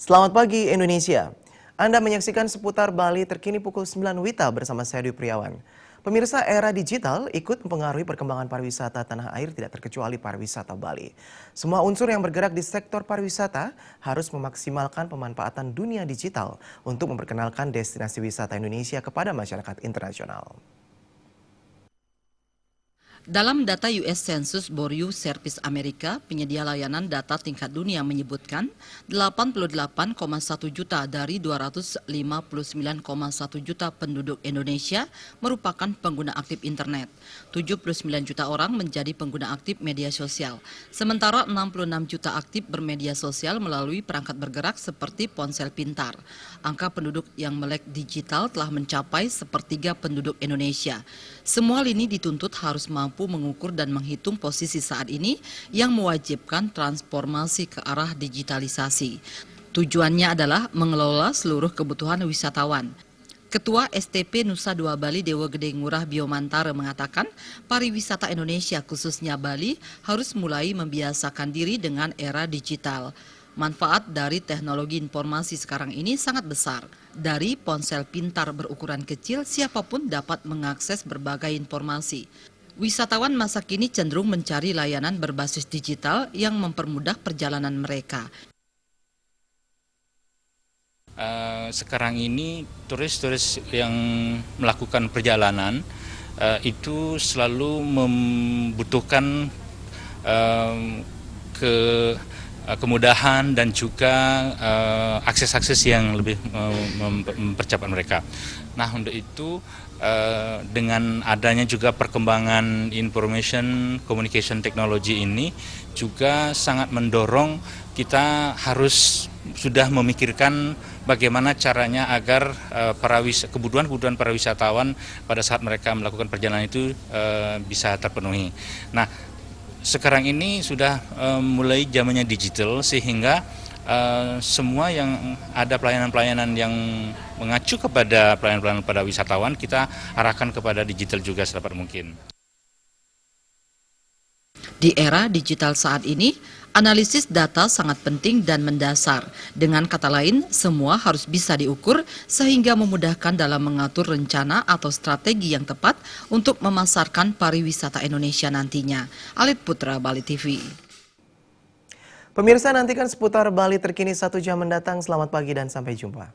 Selamat pagi Indonesia. Anda menyaksikan seputar Bali terkini pukul 9 WITA bersama saya Dwi Priawan. Pemirsa, era digital ikut mempengaruhi perkembangan pariwisata tanah air tidak terkecuali pariwisata Bali. Semua unsur yang bergerak di sektor pariwisata harus memaksimalkan pemanfaatan dunia digital untuk memperkenalkan destinasi wisata Indonesia kepada masyarakat internasional. Dalam data US Census Bureau Service Amerika, penyedia layanan data tingkat dunia menyebutkan 88,1 juta dari 259,1 juta penduduk Indonesia merupakan pengguna aktif internet. 79 juta orang menjadi pengguna aktif media sosial. Sementara 66 juta aktif bermedia sosial melalui perangkat bergerak seperti ponsel pintar. Angka penduduk yang melek digital telah mencapai sepertiga penduduk Indonesia. Semua lini dituntut harus mampu mengukur dan menghitung posisi saat ini yang mewajibkan transformasi ke arah digitalisasi. Tujuannya adalah mengelola seluruh kebutuhan wisatawan. Ketua STP Nusa Dua Bali Dewa Gede Ngurah Biomantara mengatakan pariwisata Indonesia khususnya Bali harus mulai membiasakan diri dengan era digital. Manfaat dari teknologi informasi sekarang ini sangat besar. Dari ponsel pintar berukuran kecil, siapapun dapat mengakses berbagai informasi. Wisatawan masa kini cenderung mencari layanan berbasis digital yang mempermudah perjalanan mereka. Sekarang ini turis-turis yang melakukan perjalanan itu selalu membutuhkan kemudahan dan juga akses-akses yang lebih mempercepat mereka. Nah, untuk itu dengan adanya juga perkembangan information communication technology ini juga sangat mendorong kita harus sudah memikirkan bagaimana caranya agar kebutuhan para wisatawan pada saat mereka melakukan perjalanan itu bisa terpenuhi. Nah, sekarang ini sudah mulai zamannya digital sehingga semua yang ada pelayanan-pelayanan yang mengacu kepada pelayanan-pelayanan pada wisatawan kita arahkan kepada digital juga sedapat mungkin. Di era digital saat ini, analisis data sangat penting dan mendasar. Dengan kata lain, semua harus bisa diukur sehingga memudahkan dalam mengatur rencana atau strategi yang tepat untuk memasarkan pariwisata Indonesia nantinya. Alit Putra, Bali TV. Pemirsa, nantikan seputar Bali terkini 1 jam mendatang. Selamat pagi dan sampai jumpa.